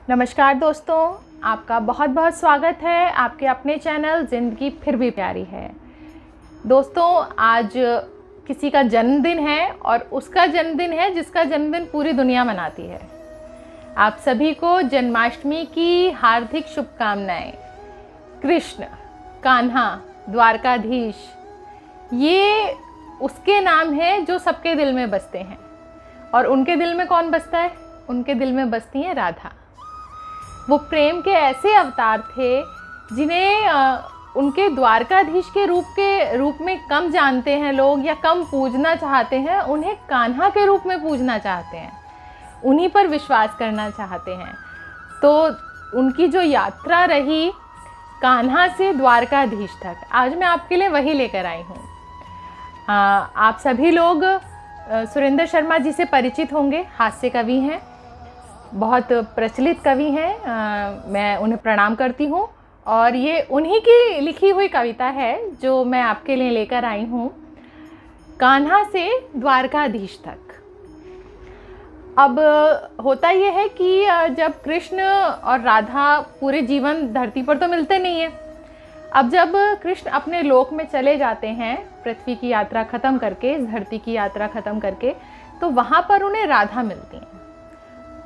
नमस्कार दोस्तों, आपका बहुत बहुत स्वागत है आपके अपने चैनल ज़िंदगी फिर भी प्यारी है। दोस्तों, आज किसी का जन्मदिन है और उसका जन्मदिन है जिसका जन्मदिन पूरी दुनिया मनाती है। आप सभी को जन्माष्टमी की हार्दिक शुभकामनाएं। कृष्ण, कान्हा, द्वारकाधीश, ये उसके नाम हैं जो सबके दिल में बसते हैं। और उनके दिल में कौन बसता है? उनके दिल में बसती है राधा। वो प्रेम के ऐसे अवतार थे जिन्हें उनके द्वारकाधीश के रूप में कम जानते हैं लोग या कम पूजना चाहते हैं। उन्हें कान्हा के रूप में पूजना चाहते हैं, उन्हीं पर विश्वास करना चाहते हैं। तो उनकी जो यात्रा रही कान्हा से द्वारकाधीश तक, आज मैं आपके लिए वही लेकर आई हूँ। आप सभी लोग सुरेंद्र शर्मा जी से परिचित होंगे। हास्य कवि हैं, बहुत प्रचलित कवि हैं। मैं उन्हें प्रणाम करती हूँ और ये उन्हीं की लिखी हुई कविता है जो मैं आपके लिए लेकर आई हूँ, कान्हा से द्वारकाधीश तक। अब होता ये है कि जब कृष्ण और राधा पूरे जीवन धरती पर तो मिलते नहीं हैं। अब जब कृष्ण अपने लोक में चले जाते हैं, पृथ्वी की यात्रा ख़त्म करके, इस धरती की यात्रा ख़त्म करके, तो वहाँ पर उन्हें राधा मिलती हैं।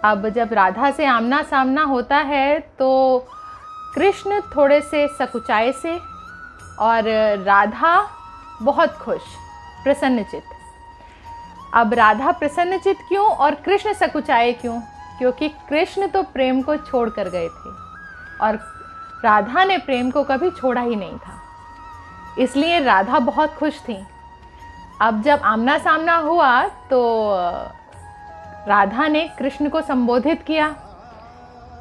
अब जब राधा से आमना सामना होता है तो कृष्ण थोड़े से सकुचाए से और राधा बहुत खुश, प्रसन्नचित। अब राधा प्रसन्नचित क्यों और कृष्ण सकुचाए क्यों? क्योंकि कृष्ण तो प्रेम को छोड़ कर गए थे और राधा ने प्रेम को कभी छोड़ा ही नहीं था, इसलिए राधा बहुत खुश थी। अब जब आमना सामना हुआ तो राधा ने कृष्ण को संबोधित किया,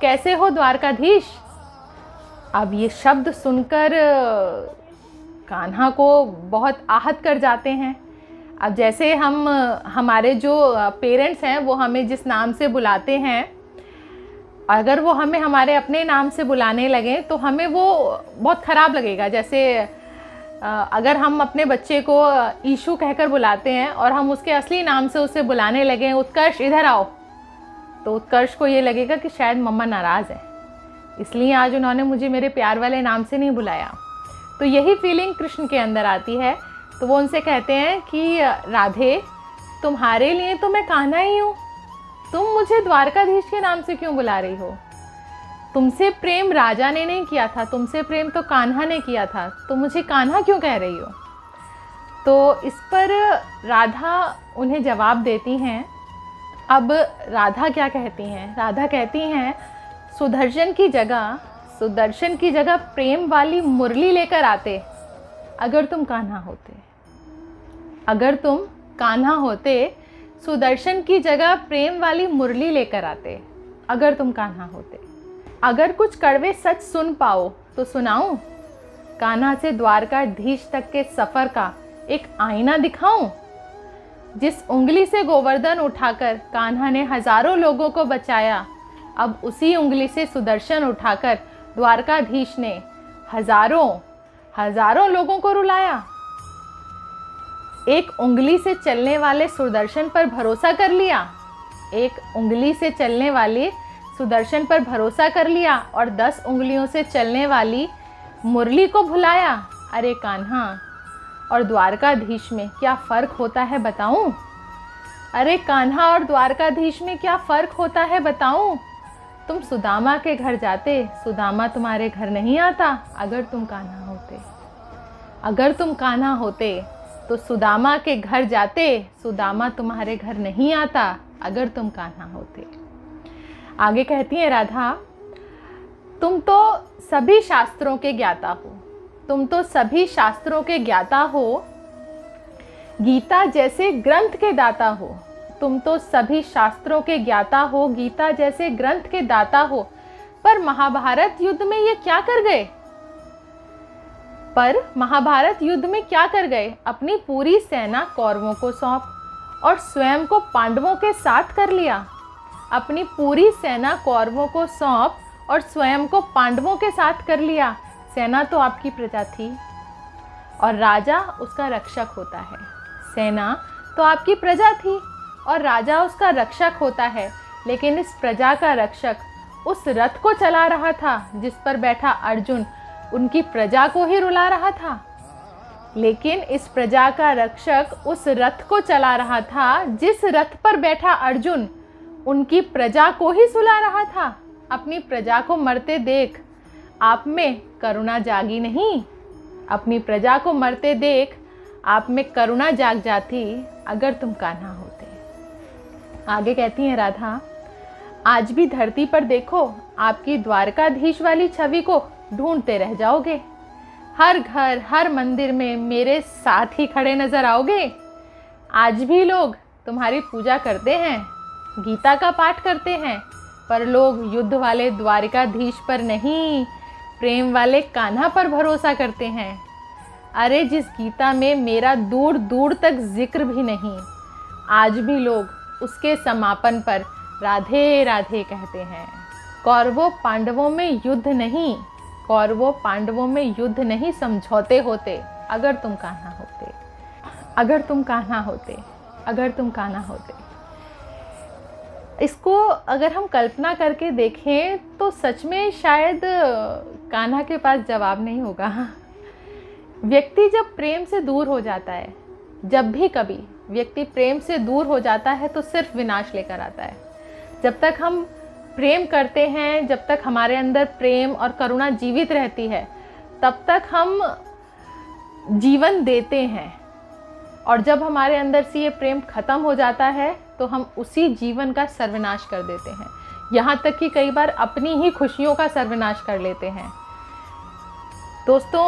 कैसे हो द्वारकाधीश? अब ये शब्द सुनकर कान्हा को बहुत आहत कर जाते हैं। अब जैसे हमारे जो पेरेंट्स हैं वो हमें जिस नाम से बुलाते हैं, अगर वो हमें हमारे अपने नाम से बुलाने लगें तो हमें वो बहुत ख़राब लगेगा। जैसे अगर हम अपने बच्चे को ईशु कहकर बुलाते हैं और हम उसके असली नाम से उसे बुलाने लगें, उत्कर्ष इधर आओ, तो उत्कर्ष को ये लगेगा कि शायद मम्मा नाराज़ है, इसलिए आज उन्होंने मुझे मेरे प्यार वाले नाम से नहीं बुलाया। तो यही फीलिंग कृष्ण के अंदर आती है। तो वो उनसे कहते हैं कि राधे, तुम्हारे लिए तो मैं कान्हा ही हूँ, तुम मुझे द्वारकाधीश के नाम से क्यों बुला रही हो? तुमसे प्रेम राजा ने नहीं किया था, तुमसे प्रेम तो कान्हा ने किया था, तो मुझे कान्हा क्यों कह रही हो? तो इस पर राधा उन्हें जवाब देती हैं। अब राधा क्या कहती हैं? राधा कहती हैं, सुदर्शन की जगह प्रेम वाली मुरली लेकर आते अगर तुम कान्हा होते। अगर तुम कान्हा होते, सुदर्शन की जगह प्रेम वाली मुरली लेकर आते अगर तुम कान्हा होते। अगर कुछ कड़वे सच सुन पाओ तो सुनाऊं? कान्हा से द्वारकाधीश तक के सफ़र का एक आईना दिखाऊं? जिस उंगली से गोवर्धन उठाकर कान्हा ने हजारों लोगों को बचाया, अब उसी उंगली से सुदर्शन उठाकर द्वारकाधीश ने हजारों लोगों को रुलाया। एक उंगली से चलने वाले सुदर्शन पर भरोसा कर लिया, एक उंगली से चलने वाले सुदर्शन पर भरोसा कर लिया और 10 उंगलियों से चलने वाली मुरली को भुलाया। अरे कान्हा और द्वारकाधीश में क्या फ़र्क होता है बताऊं? अरे कान्हा और द्वारकाधीश में क्या फ़र्क होता है बताऊं? तुम सुदामा के घर जाते, सुदामा तुम्हारे घर नहीं आता अगर तुम कान्हा होते। अगर तुम कान्हा होते तो सुदामा के घर जाते, सुदामा तुम्हारे घर नहीं आता अगर तुम कान्हा होते। आगे कहती है राधा, तुम तो सभी शास्त्रों के ज्ञाता हो, तुम तो सभी शास्त्रों के ज्ञाता हो, गीता जैसे ग्रंथ के दाता हो। तुम तो सभी शास्त्रों के ज्ञाता हो, गीता जैसे ग्रंथ के दाता हो, पर महाभारत युद्ध में ये क्या कर गए? अपनी पूरी सेना कौरवों को सौंप और स्वयं को पांडवों के साथ कर लिया। अपनी पूरी सेना कौरवों को सौंप और स्वयं को पांडवों के साथ कर लिया। सेना तो आपकी प्रजा थी और राजा उसका रक्षक होता है। सेना तो आपकी प्रजा थी और राजा उसका रक्षक होता है, लेकिन इस प्रजा का रक्षक उस रथ को चला रहा था जिस पर बैठा अर्जुन उनकी प्रजा को ही रुला रहा था। लेकिन इस प्रजा का रक्षक उस रथ को चला रहा था जिस रथ पर बैठा अर्जुन उनकी प्रजा को ही सुला रहा था। अपनी प्रजा को मरते देख आप में करुणा जागी नहीं? अपनी प्रजा को मरते देख आप में करुणा जाग जाती अगर तुम कान्हा होते। आगे कहती हैं राधा, आज भी धरती पर देखो आपकी द्वारकाधीश वाली छवि को ढूंढते रह जाओगे। हर घर हर मंदिर में मेरे साथ ही खड़े नजर आओगे। आज भी लोग तुम्हारी पूजा करते हैं, गीता का पाठ करते हैं, पर लोग युद्ध वाले द्वारकाधीश पर नहीं, प्रेम वाले कान्हा पर भरोसा करते हैं। अरे जिस गीता में मेरा दूर दूर तक जिक्र भी नहीं, आज भी लोग उसके समापन पर राधे राधे कहते हैं। कौरवों पांडवों में युद्ध नहीं, कौरवों पांडवों में युद्ध नहीं, समझौते होते अगर तुम कान्हा होते, अगर तुम कान्हा होते, अगर तुम कान्हा होते। इसको अगर हम कल्पना करके देखें तो सच में शायद कान्हा के पास जवाब नहीं होगा। व्यक्ति जब प्रेम से दूर हो जाता है, जब भी कभी व्यक्ति प्रेम से दूर हो जाता है तो सिर्फ विनाश लेकर आता है। जब तक हम प्रेम करते हैं, जब तक हमारे अंदर प्रेम और करुणा जीवित रहती है, तब तक हम जीवन देते हैं। और जब हमारे अंदर से ये प्रेम खत्म हो जाता है तो हम उसी जीवन का सर्वनाश कर देते हैं। यहाँ तक कि कई बार अपनी ही खुशियों का सर्वनाश कर लेते हैं। दोस्तों,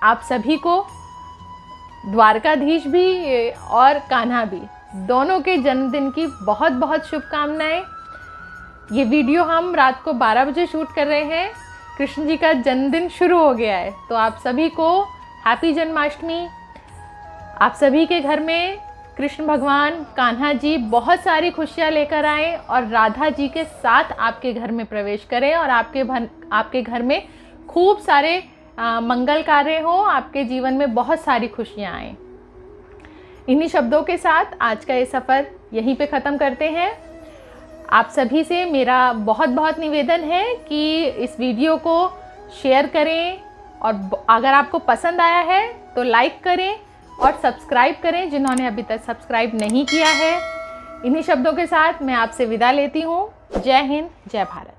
आप सभी को द्वारकाधीश भी और कान्हा भी दोनों के जन्मदिन की बहुत बहुत शुभकामनाएं। ये वीडियो हम रात को 12 बजे शूट कर रहे हैं। कृष्ण जी का जन्मदिन शुरू हो गया है, तो आप सभी को हैप्पी जन्माष्टमी। आप सभी के घर में कृष्ण भगवान कान्हा जी बहुत सारी खुशियाँ लेकर आएँ और राधा जी के साथ आपके घर में प्रवेश करें और आपके घर में खूब सारे मंगल कार्य हो, आपके जीवन में बहुत सारी खुशियाँ आएँ। इन्हीं शब्दों के साथ आज का ये सफ़र यहीं पे ख़त्म करते हैं। आप सभी से मेरा बहुत बहुत निवेदन है कि इस वीडियो को शेयर करें और अगर आपको पसंद आया है तो लाइक करें और सब्सक्राइब करें जिन्होंने अभी तक सब्सक्राइब नहीं किया है। इन्हीं शब्दों के साथ मैं आपसे विदा लेती हूँ। जय हिंद, जय भारत।